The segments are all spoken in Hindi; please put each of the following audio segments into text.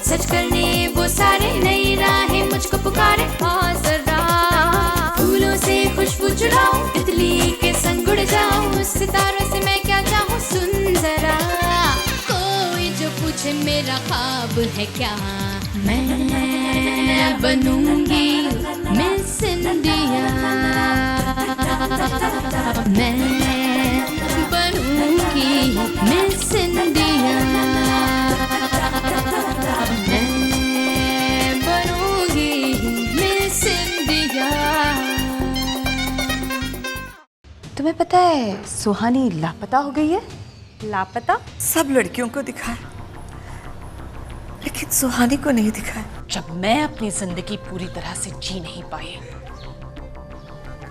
सच करने वो सारे नई राहें मुझको पुकारे। हाँ जरा फूलों से खुशबू चुराऊं, तितली के संग उड़ जाऊं, सितारों से मैं क्या चाहूं। सुन जरा कोई जो पूछे मेरा ख्वाब है क्या, मैं बनूंगी मिस इंडिया, मैं बनूंगी मिस इंडिया, मैं बनूंगी मिस इंडिया। तुम्हें पता है सुहानी लापता हो गई है? लापता? सब लड़कियों को दिखा है, लेकिन सुहानी को नहीं दिखा है। जब मैं अपनी जिंदगी पूरी तरह से जी नहीं पाई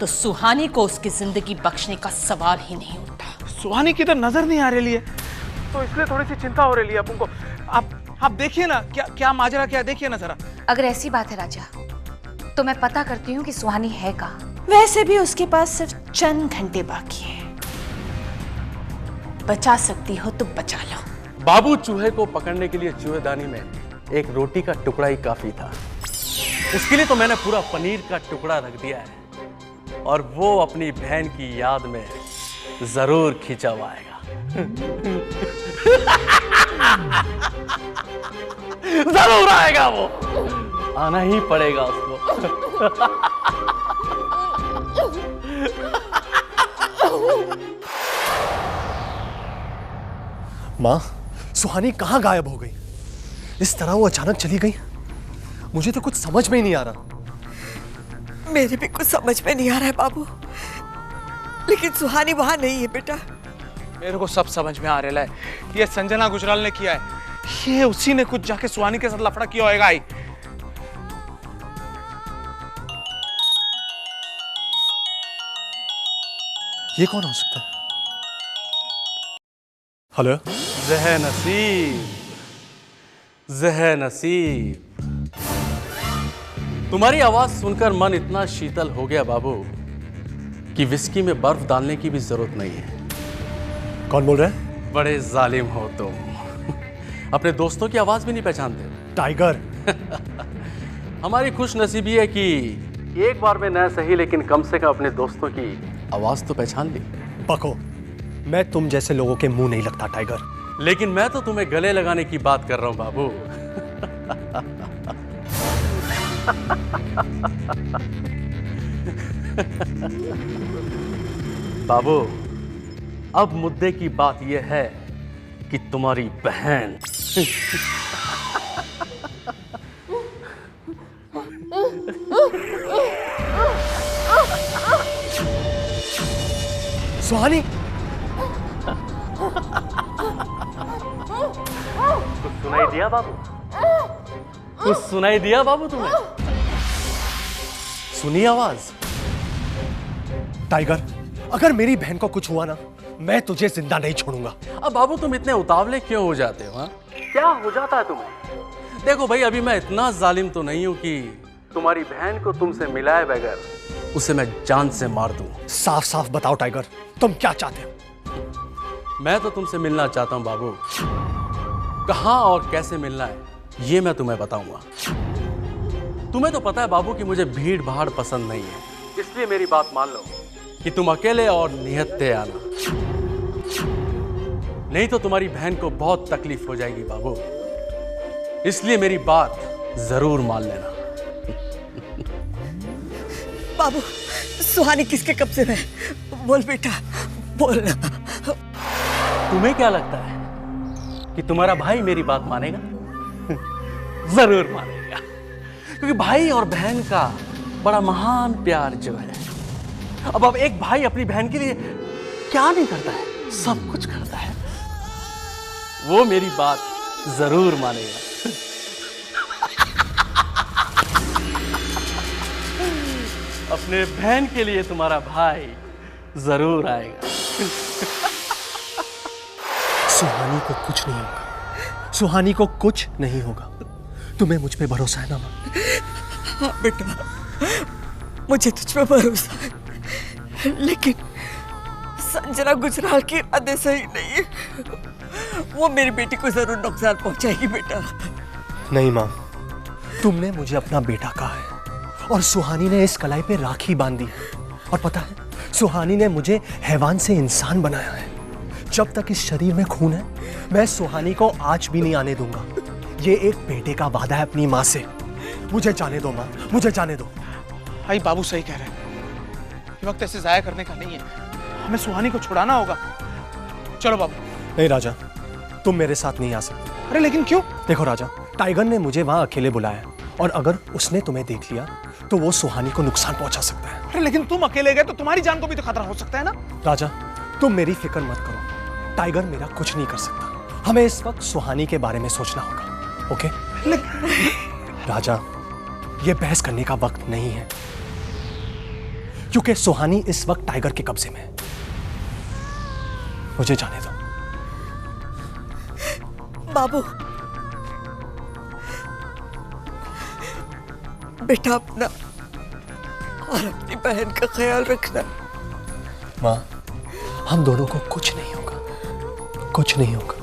तो सुहानी को उसकी जिंदगी बख्शने का सवाल ही नहीं उठता। सुहानी की तो नजर नहीं आ रही है, तो इसलिए थोड़ी सी चिंता हो रही है अपन को। आप देखिए ना, क्या माजरा क्या, देखिए ना जरा। अगर ऐसी बात है राजा, तो मैं पता करती हूँ कि सुहानी है कहाँ। वैसे भी उसके पास सिर्फ चंद घंटे बाकी है, बचा सकती हो तो बचा लो। बाबू चूहे को पकड़ने के लिए चूहेदानी में एक रोटी का टुकड़ा ही काफी था। उसके लिए तो मैंने पूरा पनीर का टुकड़ा रख दिया है, और वो अपनी बहन की याद में जरूर खिंचवाएगा। जरूर आएगा वो, आना ही पड़ेगा उसको। माँ, सुहानी कहाँ गायब हो गई? इस तरह वो अचानक चली गई, मुझे तो कुछ समझ में ही नहीं आ रहा। मेरे भी कुछ समझ में नहीं आ रहा है बाबू, लेकिन सुहानी वहां नहीं है बेटा। मेरे को सब समझ में आ रहा है, ये संजना गुजराल ने किया है। ये उसी ने कुछ जाके सुहानी के साथ लफड़ा किया होगा। ये कौन हो सकता है? हेलो? ज़ह नसीब, ज़ह नसीब। तुम्हारी आवाज सुनकर मन इतना शीतल हो गया बाबू कि विस्की में बर्फ डालने की भी जरूरत नहीं है। कौन बोल रहे हैं? बड़े जालिम हो तुम, अपने दोस्तों की आवाज भी नहीं पहचानते। टाइगर। हमारी खुश नसीबी है कि एक बार में न सही लेकिन कम से कम अपने दोस्तों की आवाज तो पहचान ली। पको, मैं तुम जैसे लोगों के मुंह नहीं लगता टाइगर। लेकिन मैं तो तुम्हें गले लगाने की बात कर रहा हूं बाबू। बाबू, अब मुद्दे की बात यह है कि तुम्हारी बहन सुहानी, कुछ सुनाई दिया बाबू? कुछ सुनाई दिया बाबू तुम्हें? सुनी आवाज? टाइगर, अगर मेरी बहन को कुछ हुआ ना, मैं तुझे जिंदा नहीं छोड़ूंगा। अब बाबू तुम इतने उतावले क्यों हो जाते हो? क्या हो जाता है तुम्हें? देखो भाई, अभी मैं इतना जालिम तो नहीं हूं कि तुम्हारी बहन को तुमसे मिलाए बगैर उसे मैं जान से मार दूं। साफ साफ बताओ टाइगर, तुम क्या चाहते हो? मैं तो तुमसे मिलना चाहता हूं बाबू। कहां और कैसे मिलना है ये मैं तुम्हें बताऊंगा। तुम्हें तो पता है बाबू कि मुझे भीड़ भाड़ पसंद नहीं है, इसलिए मेरी बात मान लो कि तुम अकेले और निहत्थे आना, नहीं तो तुम्हारी बहन को बहुत तकलीफ हो जाएगी बाबू। इसलिए मेरी बात जरूर मान लेना। बाबू, सुहानी किसके कब्जे में? बोल बेटा, बोल। तुम्हें क्या लगता है कि तुम्हारा भाई मेरी बात मानेगा? जरूर मानेगा, क्योंकि भाई और बहन का बड़ा महान प्यार जो है अब एक भाई अपनी बहन के लिए क्या नहीं करता है, सब कुछ करता है। वो मेरी बात जरूर मानेगा। अपने बहन के लिए तुम्हारा भाई जरूर आएगा। सुहानी को कुछ नहीं होगा, सुहानी को कुछ नहीं होगा। तुम्हें मुझ पे भरोसा है ना माँ? हाँ बेटा, मुझे तुझ पे भरोसा है, लेकिन संजना गुजराल के इरादे सही नहीं है। वो मेरी बेटी को जरूर नुकसान पहुंचाएगी बेटा। नहीं माँ, तुमने मुझे अपना बेटा कहा है और सुहानी ने इस कलाई पे राखी बांध दी है। और पता है, सुहानी ने मुझे हैवान से इंसान बनाया है। जब तक इस शरीर में खून है, मैं सुहानी को आज भी नहीं आने दूंगा। ये एक बेटे का वादा है अपनी माँ से। मुझे जाने दो माँ, मुझे जाने दो। भाई बाबू सही कह रहे हैं, ये वक्त ऐसे जाया करने का नहीं है, हमें सुहानी को छुड़ाना होगा। चलो बाबू। नहीं राजा, तुम मेरे साथ नहीं आ सकते। अरे लेकिन क्यों? देखो राजा, टाइगर ने मुझे वहां अकेले बुलाया और अगर उसने तुम्हें देख लिया तो वो सुहानी को नुकसान पहुंचा सकता है। अरे लेकिन तुम अकेले गए तो तुम्हारी जान को भी तो खतरा हो सकता है ना। राजा, तुम मेरी फिक्र मत करो, टाइगर मेरा कुछ नहीं कर सकता। हमें इस वक्त सुहानी के बारे में सोचना होगा, ओके? राजा, ये बहस करने का वक्त नहीं है, क्योंकि सुहानी इस वक्त टाइगर के कब्जे में है। मुझे जाने दो। बाबू, बेटा अपना और अपनी बहन का ख्याल रखना। माँ, हम दोनों को कुछ नहीं होगा, कुछ नहीं होगा।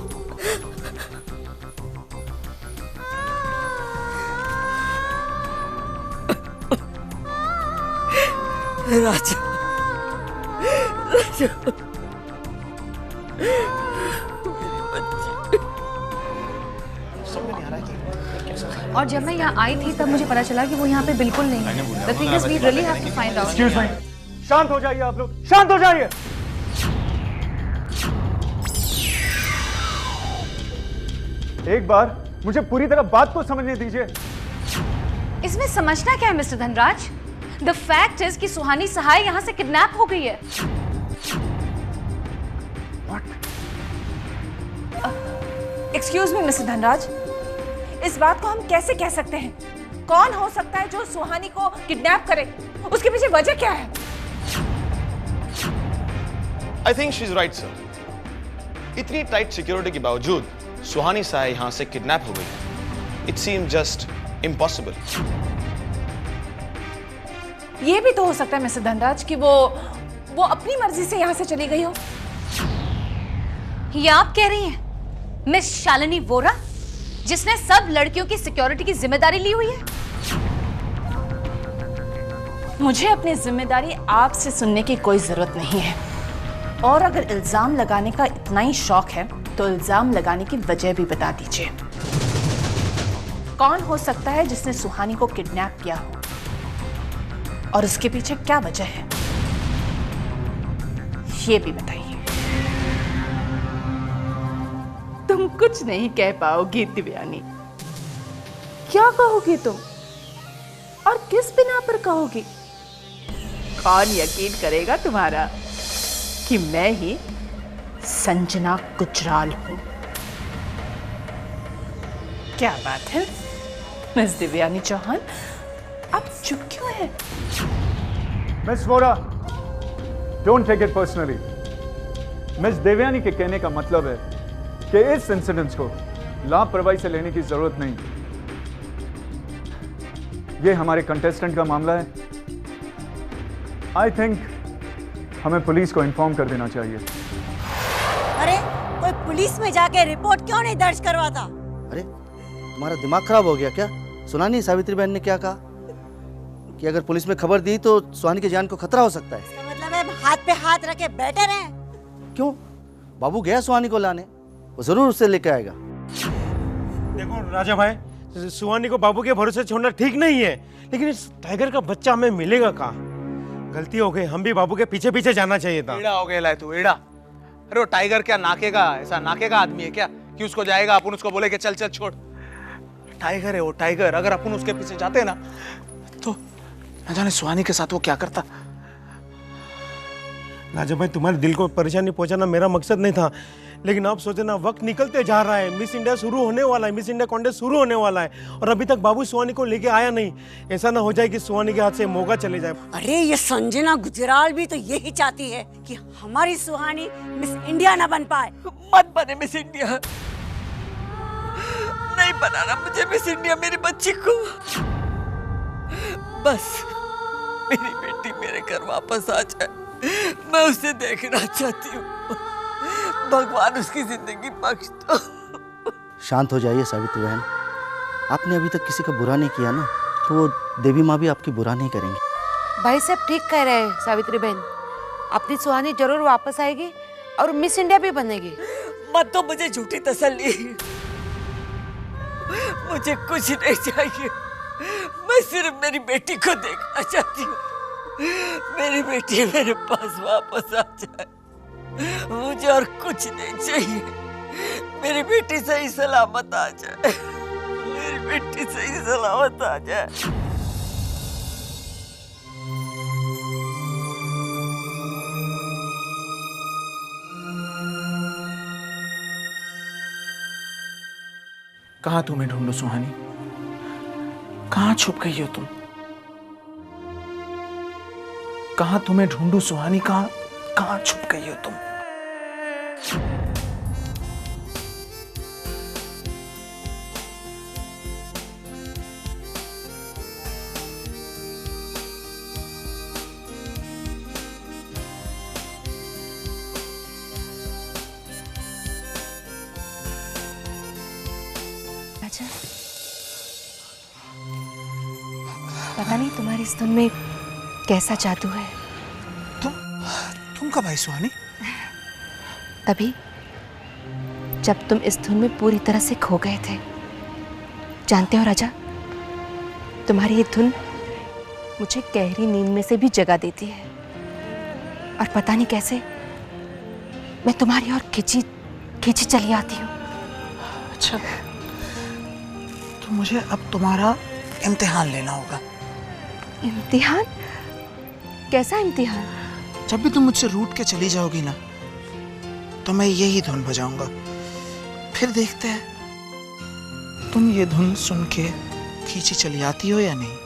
राजा, राजा, और जब मैं यहाँ आई थी तब मुझे पता चला कि वो यहाँ पे बिल्कुल नहीं है। The thing is, we really have to find out. Excuse me. शांत हो जाइए आप लोग, शांत हो जाइए। एक बार मुझे पूरी तरह बात को समझने दीजिए। इसमें समझना क्या है mister Dhanraj? The fact is कि सुहानी सहाय यहाँ से किडनैप हो गई है। एक्सक्यूज मी मिस्टर धनराज, इस बात को हम कैसे कह सकते हैं? कौन हो सकता है जो सुहानी को किडनैप करे? उसके पीछे वजह क्या है? I think she's right, sir. इतनी टाइट सिक्योरिटी के बावजूद सुहानी साय यहाँ से किडनैप हो गई। It seemed just impossible. ये भी तो हो सकता है मिस्टर धनराज कि वो अपनी मर्जी से यहाँ से चली गई हो। ये आप कह रही हैं मिस शालिनी वोरा, जिसने सब लड़कियों की सिक्योरिटी की जिम्मेदारी ली हुई है? मुझे अपनी जिम्मेदारी आपसे सुनने की कोई जरूरत नहीं है। और अगर इल्जाम लगाने का इतना ही शौक है तो इल्जाम लगाने की वजह भी बता दीजिए। कौन हो सकता है जिसने सुहानी को किडनैप किया हो और उसके पीछे क्या वजह है, ये भी बताइए। तुम कुछ नहीं कह पाओगी दिव्यानी। क्या कहोगी तुम और किस बिना पर कहोगी? कौन यकीन करेगा तुम्हारा कि मैं ही संजना गुजराल हूं? क्या बात है मिस दिव्यानी चौहान, आप चुप क्यों हैं? Miss Vora, don't take it personally. Miss Devyani के कहने का मतलब है कि इस इंसिडेंट को लापरवाही से लेने की जरूरत नहीं। ये हमारे कंटेस्टेंट का मामला है। आई थिंक हमें पुलिस को इन्फॉर्म कर देना चाहिए। अरे कोई पुलिस में जाके रिपोर्ट क्यों नहीं दर्ज करवाता? अरे तुम्हारा दिमाग खराब हो गया क्या? सुना नहीं सावित्री बहन ने क्या कहा कि अगर पुलिस में खबर दी तो सुहानी की जान को खतरा हो सकता है। इसका मतलब है हाथ पे हाथ रखे बैठे रहे? क्यों? बाबू गया सुहानी को लाने, वो जरूर उससे लेकर आएगा। देखो राजा भाई, सुहानी को बाबू के भरोसे छोड़ना ठीक नहीं है, लेकिन इस टाइगर का बच्चा हमें मिलेगा कहाँ? गलती हो गई, हम भी बाबू के पीछे पीछे जाना चाहिए था। एड़ा हो गया लाए तू, एड़ा। अरे वो टाइगर क्या नाकेगा, ऐसा नाकेगा आदमी है क्या कि उसको जाएगा अपन उसको बोले कि चल चल छोड़? टाइगर है वो, टाइगर। अगर अपन उसके पीछे जाते ना तो न जाने सुहानी के साथ वो क्या करता। राजा भाई, तुम्हारे दिल को परेशानी पहुंचाना मेरा मकसद नहीं था, लेकिन आप सोचे ना, वक्त निकलते जा रहा है, मिस इंडिया शुरू होने वाला है, मिस इंडिया कॉन्टेस्ट शुरू होने वाला है, और अभी तक बाबू सुहानी को लेके आया नहीं। ऐसा ना हो जाए कि सुहानी के हाथ से मौका चले जाए। अरे ये संजना गुजराल भी तो यही चाहती है कि हमारी सुहानी मिस इंडिया ना बन पाए। मत बने मिस इंडिया, नहीं बनाना मुझे मिस इंडिया मेरी बच्ची को। बस मेरी बेटी मेरे घर वापस आ जाए, मैं उसे देखना चाहती हूँ। भगवान उसकी जिंदगी बख्श दो। शांत हो जाइए सावित्री बहन, आपने अभी तक किसी का बुरा नहीं किया ना, तो वो देवी माँ भी आपकी बुरा नहीं करेंगी। भाई साहब ठीक कह रहे हैं सावित्री बहन, अपनी सुहानी जरूर वापस आएगी और मिस इंडिया भी बनेगी। मत तो मुझे झूठी तसल्ली, मुझे कुछ नहीं चाहिए, मैं सिर्फ मेरी बेटी को देखना चाहती हूँ। मेरी बेटी मेरे पास वापस आ जाए, मुझे और कुछ नहीं चाहिए। मेरी बेटी सही सलामत आ जाए, मेरी बेटी सही सलामत आ जाए। कहाँ तुम्हें ढूंढूं सुहानी, कहाँ छुप गई हो तुम? कहाँ तुम्हें ढूंढूं सुहानी, कहाँ छुप गई हो तुम? राजा, पता नहीं तुम्हारी इस धुन में कैसा जादू है। तुम कब आई सुहानी? तभी जब तुम इस धुन में पूरी तरह से खो गए थे। जानते हो राजा, तुम्हारी ये धुन मुझे गहरी नींद में से भी जगा देती है, और पता नहीं कैसे मैं तुम्हारी ओर खिंची खिंची चली आती हूँ। अच्छा, तो मुझे अब तुम्हारा इम्तिहान लेना होगा। इम्तिहान? कैसा इम्तिहान? जब भी तुम मुझसे रूठ के चली जाओगी ना, तो मैं यही धुन बजाऊंगा, फिर देखते हैं तुम ये धुन सुन के खींची चली आती हो या नहीं।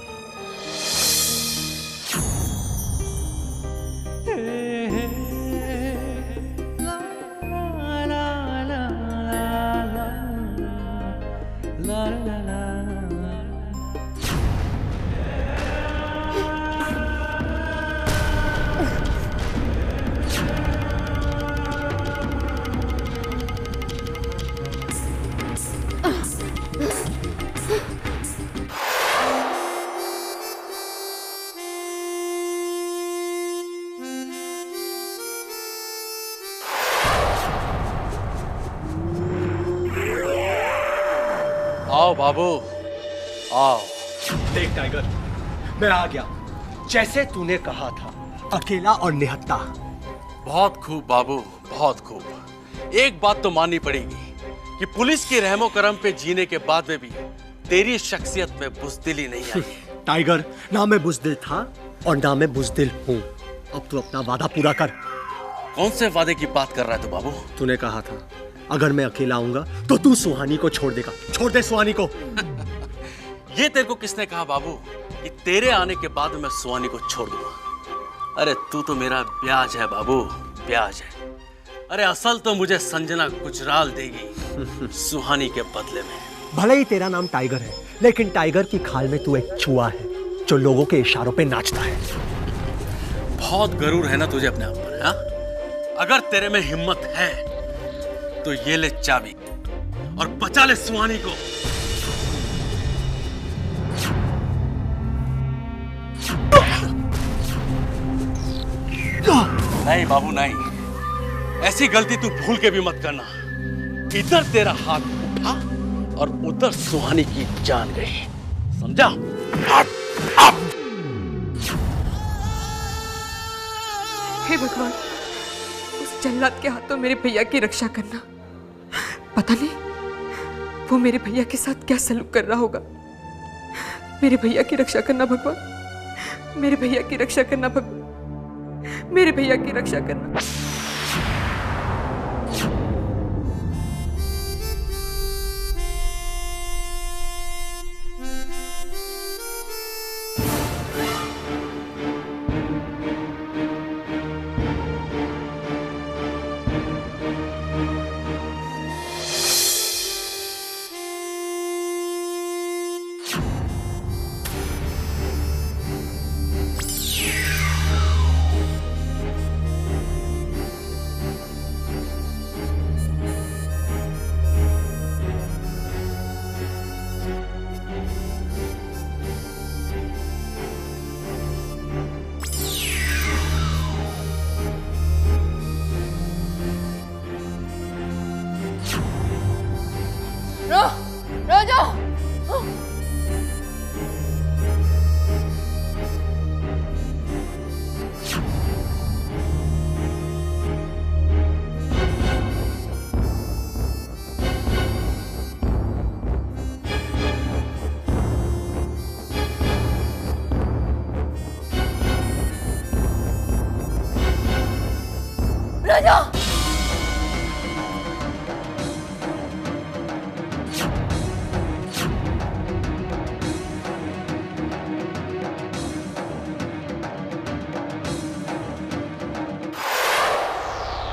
आओ बाबू, आओ। देख टाइगर, मैं आ गया जैसे तूने कहा था, अकेला और निहत्था। बहुत खूब बाबू, बहुत खूब। एक बात तो माननी पड़ेगी कि पुलिस की रहमो करम पे जीने के बाद में भी तेरी शख्सियत में बुज़दिली नहीं आई है। टाइगर, ना मैं बुज़दिल था और ना मैं बुज़दिल हूँ। अब तू अपना वादा पूरा कर। कौन से वादे की बात कर रहा है तू बाबू? तूने कहा था अगर मैं अकेला आऊंगा तो तू सुहानी को छोड़ देगा। छोड़ दे सुहानी को। ये तेरे को किसने कहा बाबू कि तेरे आने के बाद मैं सुहानी को छोड़ दूंगा? अरे तू तो मेरा ब्याज है बाबू, ब्याज है। अरे असल तो मुझे संजना गुजराल देगी सुहानी के बदले में। भले ही तेरा नाम टाइगर है, लेकिन टाइगर की खाल में तू एक चूहा है जो लोगों के इशारों पे नाचता है। बहुत गरूर है ना तुझे अपने आप पर, हाँ? अगर तेरे में हिम्मत है तो ये ले चाबी और बचा ले सुहानी को। नहीं बाबू नहीं, ऐसी गलती तू भूल के भी मत करना। इधर तेरा हाथ उठा और उधर सुहानी की जान गई, समझा? हे भगवान, उस जल्लाद के हाथों मेरे भैया की रक्षा करना। पता नहीं वो मेरे भैया के साथ क्या सलूक कर रहा होगा। मेरे भैया की रक्षा करना भगवान, मेरे भैया की रक्षा करना भगवान, मेरे भैया की रक्षा करना।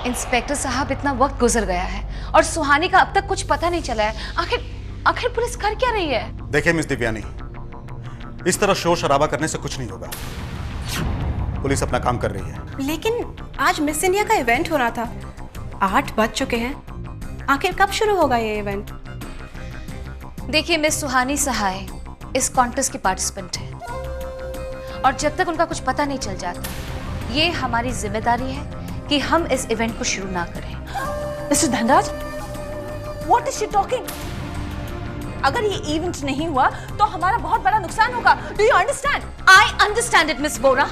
इंस्पेक्टर साहब, इतना वक्त गुजर गया है और सुहानी का अब तक कुछ पता नहीं चला है। आखिर पुलिस कर क्या रही है? देखिए मिस दिव्यानी, इस तरह शोर शराबा करने से कुछ नहीं होगा। पुलिस अपना काम कर रही है। लेकिन आज मिस इंडिया का इवेंट होना था। 8 बज चुके हैं। आखिर कब शुरू होगा ये इवेंट? देखिए मिस सुहानी सहाय इस कॉन्टेस्ट की पार्टिसिपेंट है और जब तक उनका कुछ पता नहीं चल जाता, ये हमारी जिम्मेदारी है कि हम इस इवेंट को शुरू ना करें। Mister Dhanraj, what is she talking? अगर ये इवेंट नहीं हुआ तो हमारा बहुत बड़ा नुकसान होगा। Do you understand? I understand it miss Bora,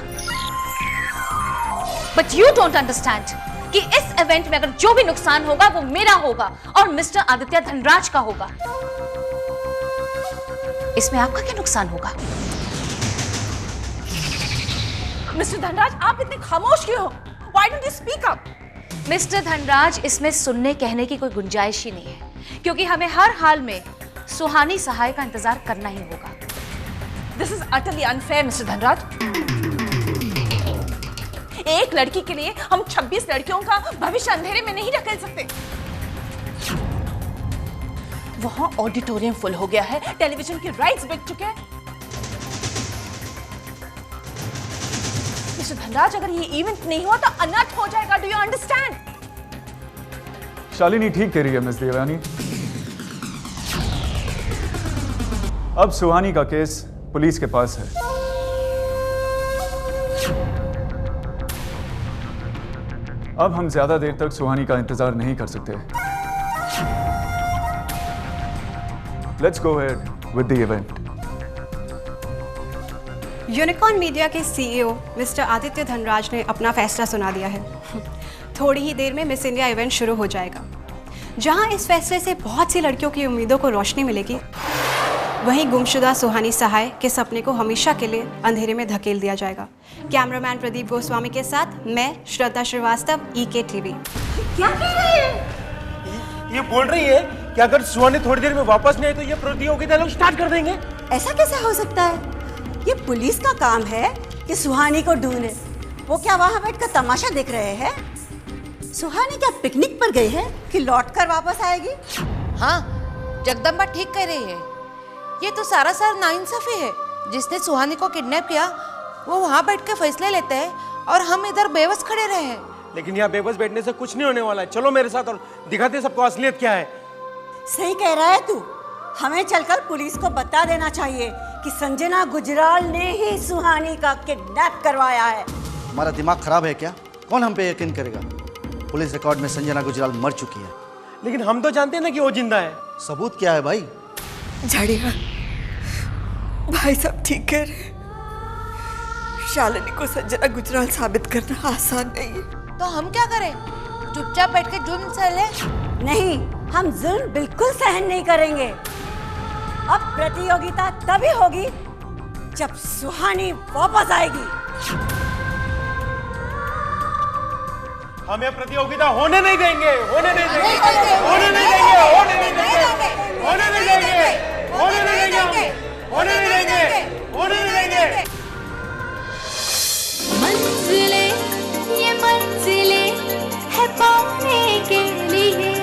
but you don't understand कि इस इवेंट में अगर जो भी नुकसान होगा वो मेरा होगा और मिस्टर आदित्य धनराज का होगा। इसमें आपका क्या नुकसान होगा? मिस्टर धनराज, आप इतने खामोश क्यों हो? Why don't you speak up? Mister Dhanraj, इसमें सुनने कहने की कोई गुंजाइश ही नहीं है, क्योंकि हमें हर हाल में सुहानी सहाय का इंतजार करना ही होगा। This is utterly unfair, mister Dhanraj. एक लड़की के लिए हम 26 लड़कियों का भविष्य अंधेरे में नहीं ढकेल सकते। वहां ऑडिटोरियम फुल हो गया है, टेलीविजन के राइट्स बिक चुके हैं। मिस्टर धनराज, अगर ये इवेंट नहीं हुआ तो अनर्थ हो जाएगा। Do you understand? शालिनी ठीक कह रही है मिस देवयानी। अब सुहानी का केस पुलिस के पास है। अब हम ज्यादा देर तक सुहानी का इंतजार नहीं कर सकते। Let's go ahead with the event. Unicorn media के सीईओ मिस्टर आदित्य धनराज ने अपना फैसला सुना दिया है। थोड़ी ही देर में मिस इंडिया इवेंट शुरू हो जाएगा। जहां इस फैसले से बहुत सी लड़कियों की उम्मीदों को रोशनी मिलेगी, वहीं गुमशुदा सुहानी सहाय के सपने को हमेशा के लिए अंधेरे में धकेल दिया जाएगा। कैमरामैन प्रदीप गोस्वामी के साथ मैं श्रद्धा श्रीवास्तव, EK TV। क्या कह रही है? ये बोल रही है कि अगर सुहानी थोड़ी देर में वापस नहीं आई तो ये प्रतियोगिता लोग स्टार्ट कर देंगे। ऐसा कैसे हो सकता है? ये पुलिस का काम है कि सुहानी को ढूंढे। वो क्या वहां बैठकर तमाशा देख रहे हैं? सुहानी क्या पिकनिक पर गई है कि लौटकर वापस आएगी? हाँ, जगदम्बा ठीक कह रही है। ये तो सारा नाइंसाफी है। जिसने सुहानी को किडनैप किया वो वहाँ बैठ के फैसले लेते हैं और हम इधर बेबस खड़े रहे हैं। लेकिन यहाँ बेबस बैठने से कुछ नहीं होने वाला है। चलो मेरे साथ और दिखाते सबको असलियत क्या है। सही कह रहा है तू। हमें चलकर पुलिस को बता देना चाहिए कि संजना गुजराल ने ही सुहानी का किडनैप करवाया है। हमारा दिमाग खराब है क्या? कौन हम पे यकीन करेगा? पुलिस रिकॉर्ड में संजना गुजराल मर चुकी है। लेकिन हम तो जानते हैं ना कि वो जिंदा है। सबूत क्या है भाई? झाड़िया, भाई साहब ठीक कह रहे हैं। शालिनी को संजना गुजराल साबित करना आसान नहीं है। तो हम क्या करें? चुपचाप बैठ के जुर्म सह ले? नहीं, हम जुल्म बिल्कुल सहन नहीं करेंगे। अब प्रतियोगिता तभी होगी जब सुहानी वापस आएगी। हम ये प्रतियोगिता होने नहीं देंगे, होने नहीं देंगे, होने नहीं देंगे, होने नहीं देंगे, होने नहीं देंगे, होने नहीं देंगे, होने नहीं देंगे, होने नहीं देंगे। मंजिले ये मंजिले है पाने के लिए,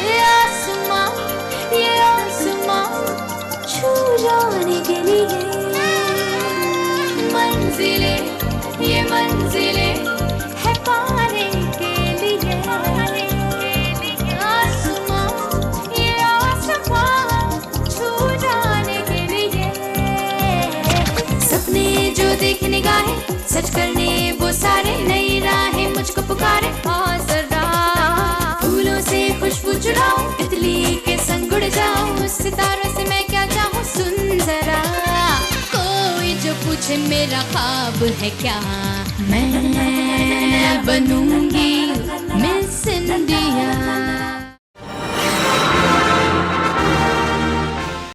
ये आसमां छू जाने के लिए। मंजिले ये मंजिले है पाने के लिए, आसमां छू जाने के लिए। सपने जो देखे निगाहें सच करने वो सारे, नई राहें मुझको पुकारे। और जरा फूलों से खुशबू चुराऊं, तितली के संग उड़ जाऊं, सितारों से मैं क्या चाहूं। सुन जरा कोई जो पूछे मेरा ख्वाब है क्या, मैं बनूंगी